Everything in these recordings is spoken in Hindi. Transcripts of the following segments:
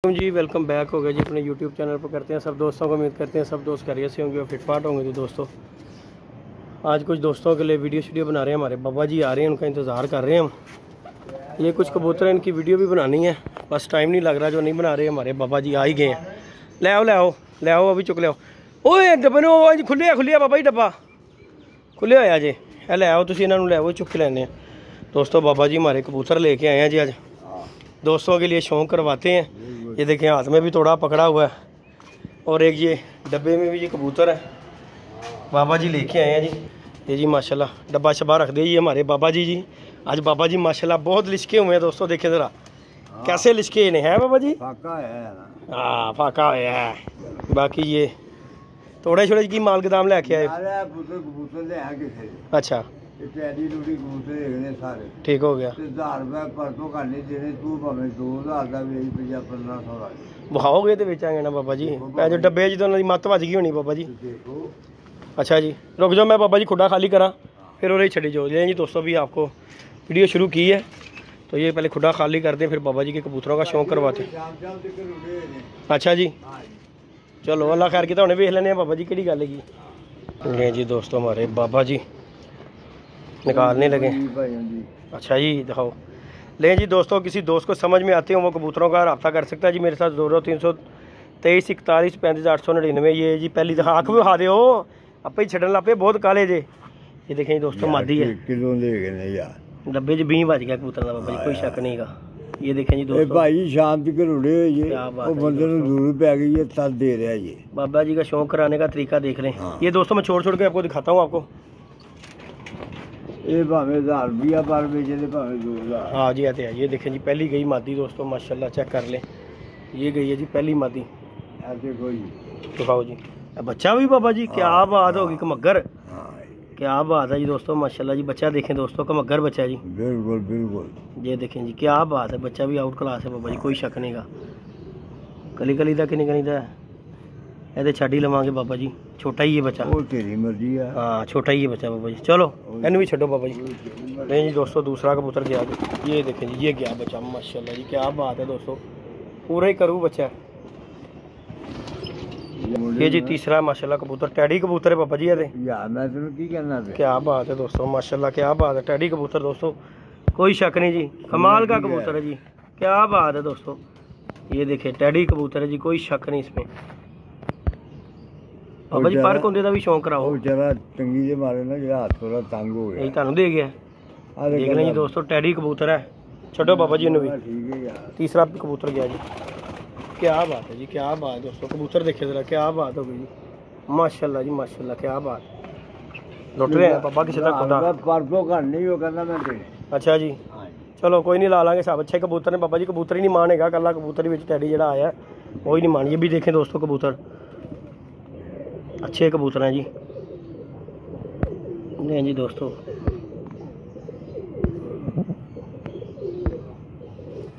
जी वेलकम बैक हो गया जी अपने यूट्यूब चैनल पर। करते हैं सब दोस्तों को, उम्मीद करते हैं सब दोस्त खैरियत से होंगे और फिटफाट होंगे। तो दोस्तों आज कुछ दोस्तों के लिए वीडियो बना रहे हैं। हमारे बाबा जी आ रहे हैं, उनका इंतज़ार कर रहे हैं हम। ये कुछ कबूतर हैं, इनकी वीडियो भी बनानी है, बस टाइम नहीं लग रहा, जो नहीं बना रहे। हमारे बाबा जी आ ही गए हैं। ले आओ अभी चुक ले आओ। ओए डब्बे ने खुले बाबा जी, डब्बा खुले होया जे। ले आओ तुम, इन्होंने ले आओ, चुक के लेने। दोस्तों बाबा जी हमारे कबूतर लेके आए हैं जी। आज दोस्तों के लिए शौक़ करवाते हैं। ये देखें हाथ में भी थोड़ा पकड़ा हुआ है, और एक ये डब्बे में भी ये कबूतर है, बाबा जी लेके आए हैं जी। ये जी माशाल्लाह डब्बा शब्बा रख दे जी हमारे बाबा जी। आज बाबा जी माशाल्लाह बहुत लिशके हुए हैं दोस्तों। देखें ज़रा कैसे लिशके इन्हें हैं बाबा जी। फाका है। हाँ फाका है। बाकी ये थोड़े छोटे की माल गोदाम लेके आए। अच्छा ठीक हो गया। बहाओगे तो बेचांगे ना बाबा जी। जो डब्बे तो उन्होंने मत बज गई होनी बाबा जी। अच्छा जी रुक जाओ, मैं बाबा जी खुडा खाली करा फिर और छड़ी जो ले जी। दोस्तों भी आपको वीडियो शुरू की है तो ये पहले खुडा खाली कर दें, फिर बाबा जी के कबूतरों का शौक़ करवाते। अच्छा जी चलो अल्लाह खैर किया, उन्हें वेख लेने बाबा जी कि गल है जी। दोस्तों हमारे बाबा जी निकालने लगे। अच्छा जी दिखाओ। ले जी दोस्तों, किसी दोस्त को समझ में आते हो वो कबूतरों का रब्ता कर सकता है जी मेरे साथ। 0323 41 35 899। ये जी पहली दफा आँख भी खा दो आप ही छड़न लापे, बहुत काले जे। ये देखें जी दोस्तों मादी है, डब्बे च 20 बज गया कबूतर का बाबा जी, कोई शक नहीं का। ये देखें जी दोस्तों भाई शाम तक रुड़े हुए बंदे दूर पै गई है, तद दे रहा है। ये बाबा जी का शौक कराने का तरीका देख लें। ये दोस्तों मैं छोड़ के आपको दिखाता हूँ आपको। ये भावे 1000 रुपया पर बेचे थे, भावे 2000। हाँ जी आते हैं। ये देखें जी पहली गई मादी दोस्तों माशाल्लाह, चेक कर लें। ये गई है जी पहली मादी। ऐसे कोई दिखाओ जी बच्चा भी बाबा जी, क्या बात होगी। कमगर क्या बात है जी दोस्तों माशाल्लाह जी। बच्चा देखें दोस्तों, कमगर बच्चा है जी। बिल्कुल बिल्कुल। ये देखें जी क्या बात है, बच्चा भी आउट क्लास है बाबा जी, कोई शक नहीं का। कली का किन्नी का ये छड़ ही लवांगे बाबा जी। छोटा ही है बच्चा, वो तेरी मर्जी है। हाँ छोटा ही है बच्चा बाबा जी। चलो इन्हें भी छो बाबा जी। नहीं जी दोस्तों दूसरा कबूतर गया जी। ये देखें जी ये गया बच्चा माशाल्लाह जी, क्या बात है दोस्तों, पूरा ही करूँ बच्चा। ये जी तीसरा माशाल्लाह कबूतर, टैडी कबूतर है बाबा जी। क्या बात है दोस्तों माशाल्लाह, क्या बात है। टैडी कबूतर दोस्तों कोई शक नहीं जी, कमाल का कबूतर है जी, क्या बात है दोस्तों। ये देखें टैडी कबूतर है जी, कोई शक नहीं इसमें। बाबा जी पर कुंदे का भी शौक कराओ। बेचारा टंगी जे मारे ना, जो हाथ थोड़ा तंग हो गया। यही थानू दे गया देख लें जी दोस्तों। टैडी कबूतर है, छोड़ो बाबा जी इन्होंने भी। तीसरा कबूतर गया जी, क्या बात है जी, क्या बात है दोस्तों। कबूतर देखे जरा, क्या बात हो गई जी माशाल्लाह जी माशाल्लाह, क्या बात। लुट रहे हैं पापा किसी तरह खुदा परसों घर नहीं हो कहना मैं। अच्छा जी चलो कोई नहीं ला लांगे सब। अच्छे कबूतर ने बाबा जी, कबूतर ही नहीं मानेगा कला कबूतर ही टैडी जरा आया वही नहीं मान। ये भी देखें दोस्तों कबूतर अच्छे कबूतर हैं जी। नहीं जी दोस्तों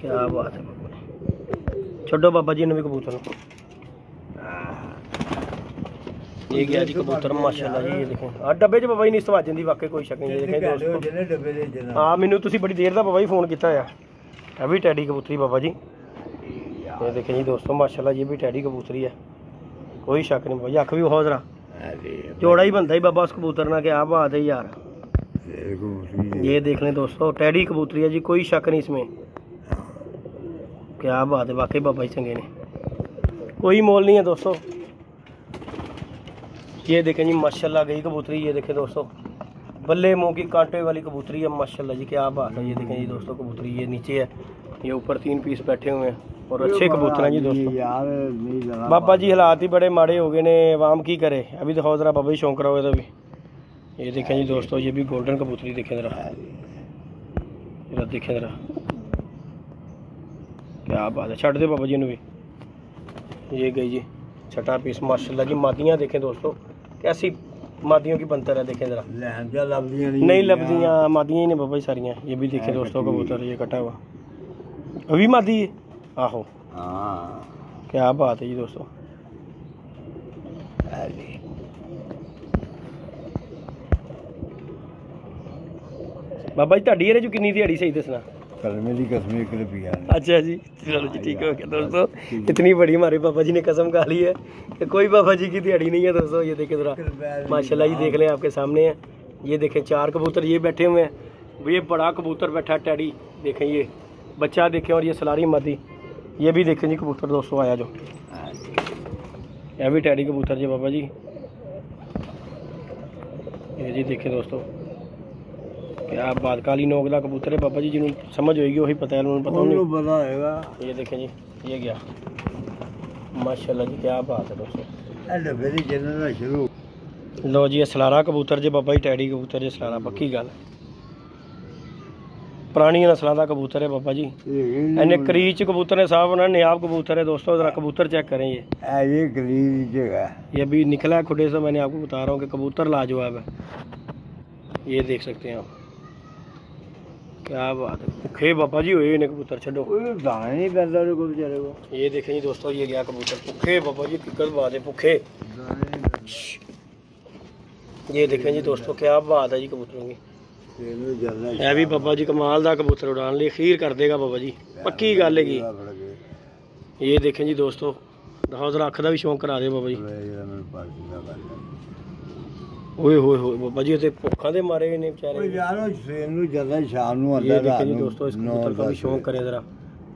क्या बात है, छोड़ो बाबा जी ने भी कबूतर। ये गया जी कबूतर माशाल्लाह जी। ये देखें डब्बे च बाबा जी नहीं सवाज जाती, वाकई कोई शक नहीं। ये देखें दोस्तों हाँ मैनू तुसी बड़ी देर का बाबा जी फोन किया है। अभी टैडी कबूतरी बाबा जी। ये देखें जी दोस्तों माशाल्लाह ये भी टैडी कबूतरी है, कोई शक नहीं भाई। अख भी बहुत जरा जोड़ा ही बनता ही बाबा उस कबूतर ना, क्या बात है यार। ये देख लें दोस्तों टैडी कबूतरी है जी, कोई शक नहीं इसमें, क्या बात है। वाकई बाबा जी चंगे ने, कोई मोल नहीं है दोस्तों। ये देखें जी माशाल्लाह गई कबूतरी। ये देखें दोस्तों बल्ले मुंह की कांटे वाली कबूतरी है माशाल्लाह जी, क्या बात है। ये देखें जी दोस्तों कबूतरी ये नीचे है, ये ऊपर 3 पीस बैठे हुए हैं और अच्छे कबूतर हैं जी दोस्तों। बाबा जी हालात ही बड़े माड़े हो गए ने, आवाम की करे। अभी दिखाओ जरा बाबा जी शौक रहा होगा तभी। ये देखें जी दोस्तों ये भी गोल्डन कबूतरी देखें जरा, देखें जरा क्या बात है। छड़ दे बाबा जी ने भी। ये गई जी छठा पीस माशाल्लाह जी। मादियाँ देखें दोस्तों कैसी मादियों की बनतर है, देखें जरा नहीं लभदियाँ मादियाँ ही ने बाबा जी सारियाँ। ये भी देखें दोस्तों कबूतर ये कटा हुआ अभी मादी है। आहो क्या बात है जी दोस्तों। बाबा जी ਤੁਹਾਡੀ ਇਹਦੇ ਚ ਕਿੰਨੀ ਦਿਹਾੜੀ सही दसना। कलमे की कसम 1 रुपया। अच्छा जी, चलो जी ठीक हो गया दोस्तों। इतनी बड़ी हमारे पापा जी ने कसम खा ली है कि कोई पापा जी की दिहाड़ी नहीं है दोस्तों। ये देखें ज़रा माशाल्लाह जी, देख लें आपके सामने है। ये देखें 4 कबूतर ये बैठे हुए हैं, ये बड़ा कबूतर बैठा है टैडी, देखें ये बच्चा देखें, और ये सलारी मादी ये भी देखें जी कबूतर दोस्तों आया जो, यह भी टैडी कबूतर जी बाबा जी। ये जी देखें दोस्तों क्या बात, काली नोगला कबूतर है बाबा जी, जिन्होंने समझ होगी वही पता है, उन्होंने पता नहीं। ये देखें जी ये गया माशाल्लाह जी, क्या बात है दोस्तों। लो जी सलारा कबूतर जी बाबा जी, टैडी कबूतर जी सलारा, पक्की गल पुरानी नस्लों का कबूतर है बाबा जी। इन्हें करीच कबूतर है साहब, उन्होंने नियाब कबूतर है दोस्तों। जरा कबूतर चेक करें, ये करीच है, ये भी निकला है खुडे से, मैंने आपको बता रहा हूँ कि कबूतर लाजवाब है। ये देख सकते हैं आप, क्या बात है, भुखे बाबा जी हुए इन्हें कबूतर, छो दाना नहीं पैदा बेचारे को। ये देखें जी दोस्तों, ये गया कबूतर भुखे बाबा जी, किक्कर बात है भुखे। ये देखें जी दोस्तों क्या बात है जी कबूतरों की, है भी बाबा जी कमाल का कबूतर, उड़ान लिए खीर कर देगा बाबा जी, पक्की गल है। ये देखें जी दोस्तों, जरा अख का भी शौक करा दे बाबा जी। ओए होए होए बाबा जी, ते भुखा दे मारे ने बेचारे। ये देखें जी दोस्तों, इस कबूतर का भी शौक करें जरा,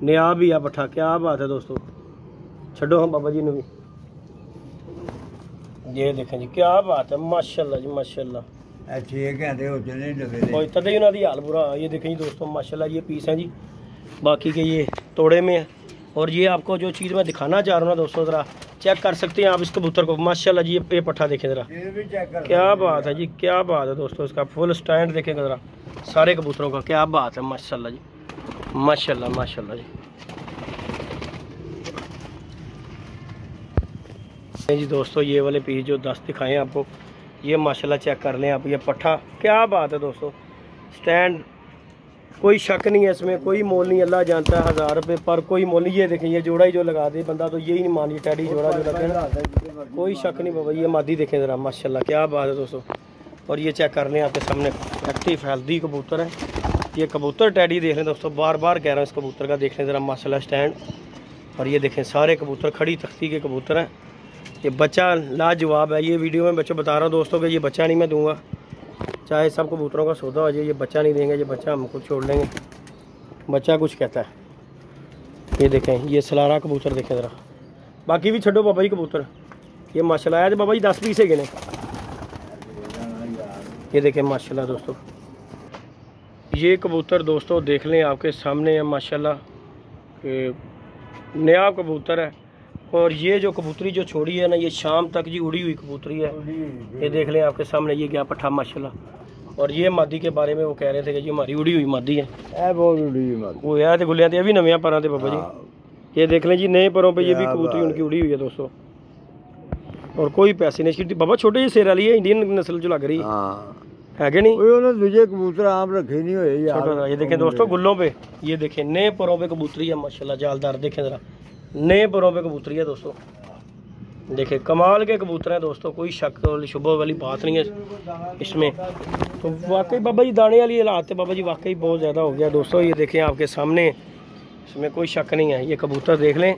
नया भी है पट्ठा, क्या बात है दोस्तों। छो हम बाबा जी ने भी, ये देखें जी क्या बात है, माशाल्लाह जी माशाल्लाह। कोई तदे उन्होंने हाल बुरा। ये देखें जी दोस्तों माशाल्लाह, ये पीस हैं जी, बाकी के ये तोड़े में है। और ये आपको जो चीज़ मैं दिखाना चाह रहा हूँ ना दोस्तों, ज़रा चेक कर सकते हैं आप इस कबूतर को, माशाल्लाह जी। ये पट्ठा देखें ज़रा, क्या बात है जी, क्या बात है दोस्तों। इसका फुल स्टैंड देखें ज़रा सारे कबूतरों का, क्या बात है माशाल्लाह जी, माशाल्लाह माशाल्लाह जी। जी दोस्तों ये वाले पीस जो 10 दिखाएं आपको, ये माशाल्लाह चेक कर लें आप, ये पट्ठा क्या बात है दोस्तों। स्टैंड कोई शक नहीं है इसमें, कोई मोल नहीं, अल्लाह जानता है 1000 रुपये पर कोई मोल नहीं। ये देखें ये जोड़ा ही जो लगा दे बंदा तो यही नहीं मानिए, टैडी जोड़ा जो लगे ना, कोई शक नहीं बाबा। ये मादी देखें ज़रा माशाल्लाह, क्या बात है दोस्तों। और ये चेक कर लें आपके सामने, एक्टिव हेल्दी कबूतर है ये कबूतर, टैडी देख लें दोस्तों, बार बार कह रहा हूँ इस कबूतर का देख लें ज़रा माशाल्लाह स्टैंड। और ये देखें सारे कबूतर खड़ी तख्ती के कबूतर हैं। ये बच्चा लाजवाब है। ये वीडियो में बच्चों बता रहा हूँ दोस्तों कि ये बच्चा नहीं मैं दूंगा, चाहे सब कबूतरों का सौदा हो जाए, ये बच्चा नहीं देंगे, ये बच्चा हम खुद छोड़ लेंगे, बच्चा कुछ कहता है। ये देखें ये सलारा कबूतर देखें ज़रा, बाकी भी छो बाबा जी कबूतर, ये माशाल्लाह आया बाबा जी 10 पीस है गिने। ये देखें माशाल्लाह दोस्तों, ये कबूतर दोस्तों देख लें आपके सामने है माशाल्लाह, नया कबूतर है। और ये जो कबूतरी जो छोड़ी है ना, ये शाम तक जी उड़ी हुई कबूतरी है। ये देख लें आपके सामने, ये गया पट्ठा माशाल्लाह। और ये मादी के बारे में वो कह रहे थे कि ये हमारी उड़ी हुई मादी है, बहुत उड़ी हुई मादी, वो है गुलिया थे अभी नवे पर थे बाबा जी। ये देख लें जी नए परों पे ये भी कबूतरी उनकी उड़ी हुई है दोस्तों। और कोई पैसे नहीं छीटी बाबा, छोटे जी सिर वाली है, इंडियन नस्ल जो लग रही है कि नहीं, दूजे कबूतर आम रखे नहीं हुए। ये देखें दोस्तों गुल्लों पे, ये देखें नए परों पे कबूतरी है माशाल्लाह, जालदार देखें ज़रा, नए परों पे कबूतरी है दोस्तों। देखें कमाल के कबूतर हैं दोस्तों, कोई शक वाली शुभ वाली बात नहीं है इसमें। तो वाकई बाबा जी दाने वाली हालात है बाबा जी, वाकई बहुत ज़्यादा हो गया दोस्तों। ये देखें आपके सामने, इसमें कोई शक नहीं है। ये कबूतर देख लें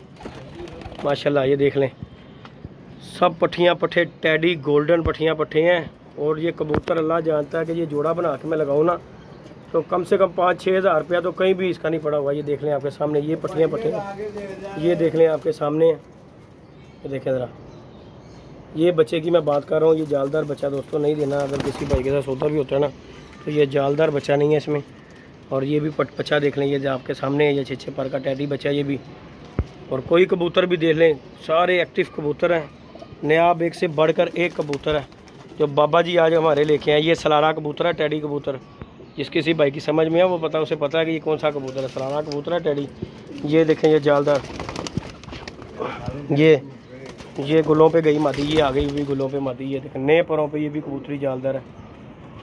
माशाल्लाह, ये देख लें सब पट्ठियाँ पट्ठे, टैडी गोल्डन पट्ठियाँ पट्ठे हैं। और ये कबूतर अल्लाह जानता है कि ये जोड़ा बना के मैं लगाऊँ ना तो कम से कम 5-6 हज़ार रुपया तो कहीं भी इसका नहीं पड़ा हुआ। ये देख लें आपके सामने, ये पट्टियाँ पट्टे, ये देख लें आपके सामने, ये देखें ज़रा, ये बच्चे की मैं बात कर रहा हूँ। ये जालदार बच्चा दोस्तों नहीं देना, अगर किसी भाई के साथ सौदा भी होता है ना तो ये जालदार बच्चा नहीं है इसमें। और ये भी बच्चा देख लें, ये जो आपके सामने है, ये 6-6 पर का टैडी बच्चा ये भी। और कोई कबूतर भी देख लें, सारे एक्टिव कबूतर हैं, नयाब एक से बढ़कर एक कबूतर है जो बाबा जी आज हमारे लेके आए। ये सलारा कबूतर है, टैडी कबूतर, जिस किसी भाई की समझ में है वो पता, उसे पता है कि ये कौन सा कबूतर है, सलारा कबूतर है टैडी। ये देखें ये जालदार, ये गुलों पे गई मादी, ये आ गई हुई गुलों पे मादी। ये देखें नए परों पे ये भी कबूतरी जालदार है।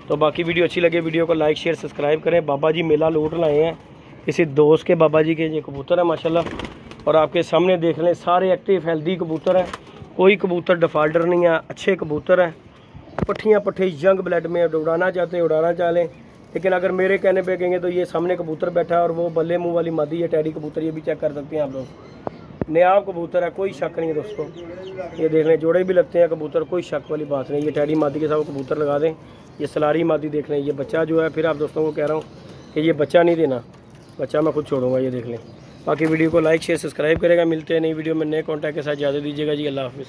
तो बाकी वीडियो अच्छी लगे वीडियो को लाइक शेयर सब्सक्राइब करें। बाबा जी मेला लूट लाए हैं किसी दोस्त के, बाबा जी के ये कबूतर है माशाल्लाह। और आपके सामने देख लें सारे एक्टिव हेल्दी कबूतर हैं, कोई कबूतर डिफाल्टर नहीं है, अच्छे कबूतर हैं, पट्ठियाँ पट्ठे यंग ब्लड में, उड़ाना चाहते हैं उड़ाना चाह लें, लेकिन अगर मेरे कहने पे कहेंगे तो ये सामने कबूतर बैठा है और वो बल्ले मुंह वाली मादी है टैडी कबूतर, ये भी चेक कर सकते हैं आप लोग। नायाब कबूतर है, कोई शक नहीं है दोस्तों। ये देख लें, जोड़े भी लगते हैं कबूतर, कोई शक वाली बात नहीं। ये टैडी मादी के साथ कबूतर लगा दें। ये सलारी मादी देख लें, ये बच्चा जो है, फिर आप दोस्तों को कह रहा हूँ कि ये बच्चा नहीं देना, बच्चा मैं खुद छोड़ूंगा। ये देख लें। बाकी वीडियो को लाइक शेयर सब्सक्राइब करेगा। मिलते हैं नई वीडियो में नए कॉन्टैक्ट के साथ। इजाज़त दीजिएगा जी, अल्लाह हाफिज़।